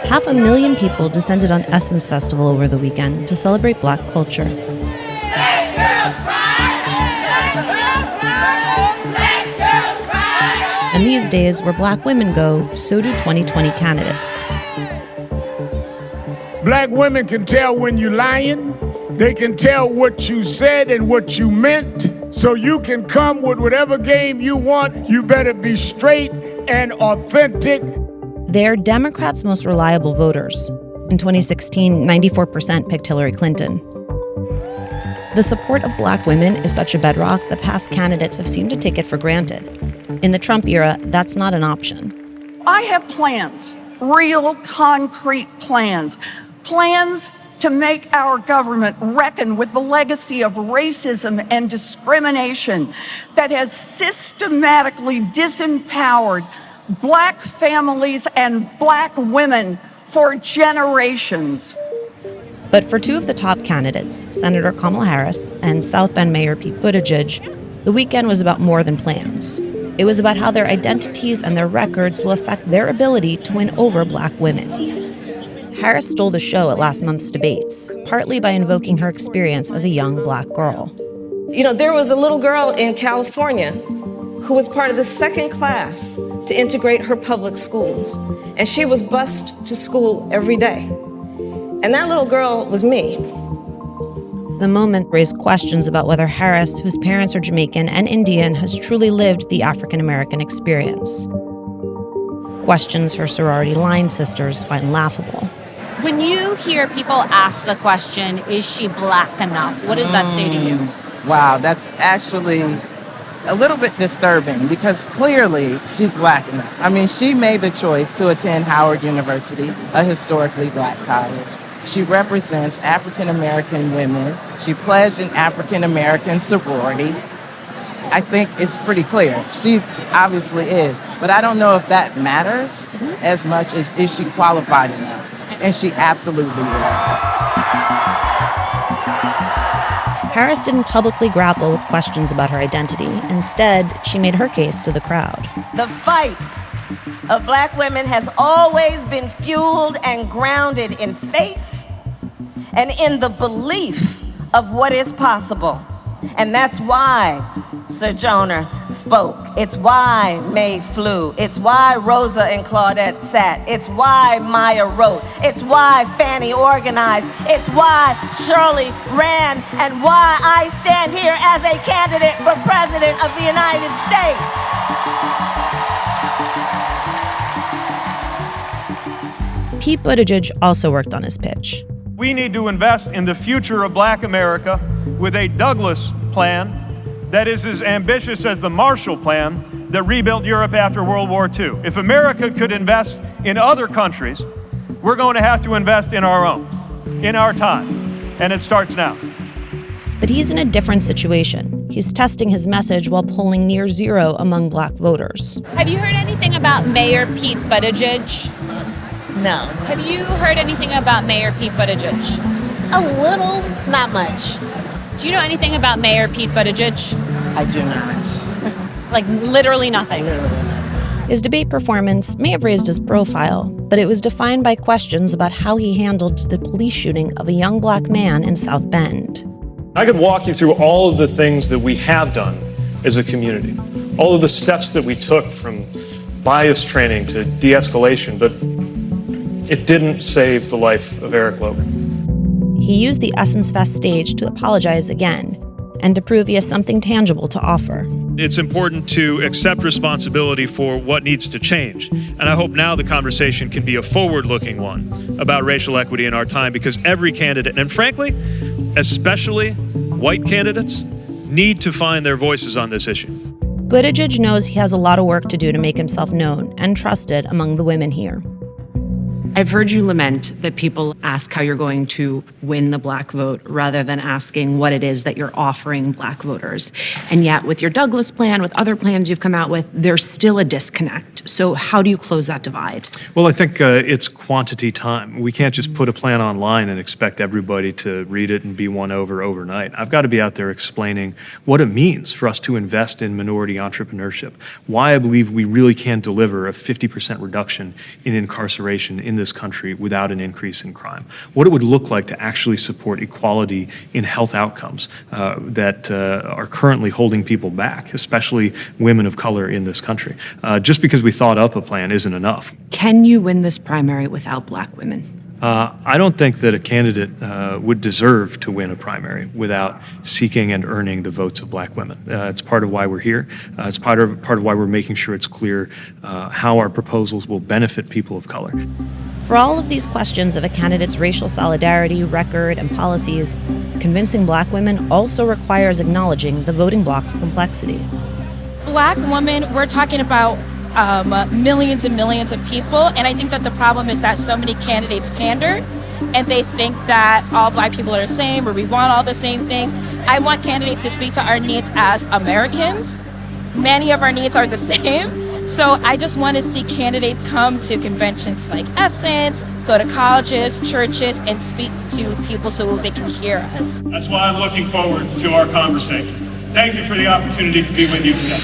500,000 people descended on Essence Festival over the weekend to celebrate Black culture. And these days, where Black women go, so do 2020 candidates. Black women can tell when you're lying. They can tell what you said and what you meant. So you can come with whatever game you want. You better be straight and authentic. They're Democrats' most reliable voters. In 2016, 94% picked Hillary Clinton. The support of Black women is such a bedrock that past candidates have seemed to take it for granted. In the Trump era, that's not an option. I have plans, real concrete plans to make our government reckon with the legacy of racism and discrimination that has systematically disempowered Black families and Black women for generations. But for two of the top candidates, Senator Kamala Harris and South Bend Mayor Pete Buttigieg, the weekend was about more than plans. It was about how their identities and their records will affect their ability to win over Black women. Harris stole the show at last month's debates, partly by invoking her experience as a young Black girl. You know, there was a little girl in California who was part of the second class to integrate her public schools. And she was bused to school every day. And that little girl was me. The moment raised questions about whether Harris, whose parents are Jamaican and Indian, has truly lived the African-American experience. Questions her sorority line sisters find laughable. When you hear people ask the question, is she Black enough? What does that say to you? Wow, that's actually a little bit disturbing because clearly she's Black enough. I mean, she made the choice to attend Howard University, a historically Black college. She represents African-American women. She pledged an African-American sorority. I think it's pretty clear. She obviously is. But I don't know if that matters as much as is she qualified enough. And she absolutely is. Harris didn't publicly grapple with questions about her identity. Instead, she made her case to the crowd. The fight of Black women has always been fueled and grounded in faith and in the belief of what is possible. And that's why Sojourner spoke. It's why Mae flew. It's why Rosa and Claudette sat. It's why Maya wrote. It's why Fannie organized. It's why Shirley ran, and why I stand here as a candidate for President of the United States. Pete Buttigieg also worked on his pitch. We need to invest in the future of Black America with a Douglas plan that is as ambitious as the Marshall Plan that rebuilt Europe after World War II. If America could invest in other countries, we're going to have to invest in our own, in our time, and it starts now. But he's in a different situation. He's testing his message while polling near zero among Black voters. Have you heard anything about Mayor Pete Buttigieg? No. Have you heard anything about Mayor Pete Buttigieg? A little, not much. Do you know anything about Mayor Pete Buttigieg? I do not. Like literally nothing. His debate performance may have raised his profile, but it was defined by questions about how he handled the police shooting of a young Black man in South Bend. I could walk you through all of the things that we have done as a community, all of the steps that we took from bias training to de-escalation, but it didn't save the life of Eric Logan. He used the Essence Fest stage to apologize again and to prove he has something tangible to offer. It's important to accept responsibility for what needs to change. And I hope now the conversation can be a forward-looking one about racial equity in our time, because every candidate, and frankly, especially white candidates, need to find their voices on this issue. Buttigieg knows he has a lot of work to do to make himself known and trusted among the women here. I've heard you lament that people ask how you're going to win the Black vote rather than asking what it is that you're offering Black voters. And yet with your Douglas plan, with other plans you've come out with, there's still a disconnect. So how do you close that divide? Well, I think it's quantity time. We can't just put a plan online and expect everybody to read it and be won over overnight. I've got to be out there explaining what it means for us to invest in minority entrepreneurship, why I believe we really can deliver a 50% reduction in incarceration in this country without an increase in crime, what it would look like to actually support equality in health outcomes that are currently holding people back, especially women of color in this country. Just because we thought up a plan isn't enough. Can you win this primary without Black women? I don't think that a candidate would deserve to win a primary without seeking and earning the votes of Black women. It's part of why we're here. It's part of why we're making sure it's clear how our proposals will benefit people of color. For all of these questions of a candidate's racial solidarity, record, and policies, convincing Black women also requires acknowledging the voting bloc's complexity. Black women, we're talking about millions and millions of people, and I think that the problem is that so many candidates pander and they think that all Black people are the same or we want all the same things. I want candidates to speak to our needs as Americans. Many of our needs are the same, so I just want to see candidates come to conventions like Essence, go to colleges, churches, and speak to people so they can hear us. That's why I'm looking forward to our conversation. Thank you for the opportunity to be with you today.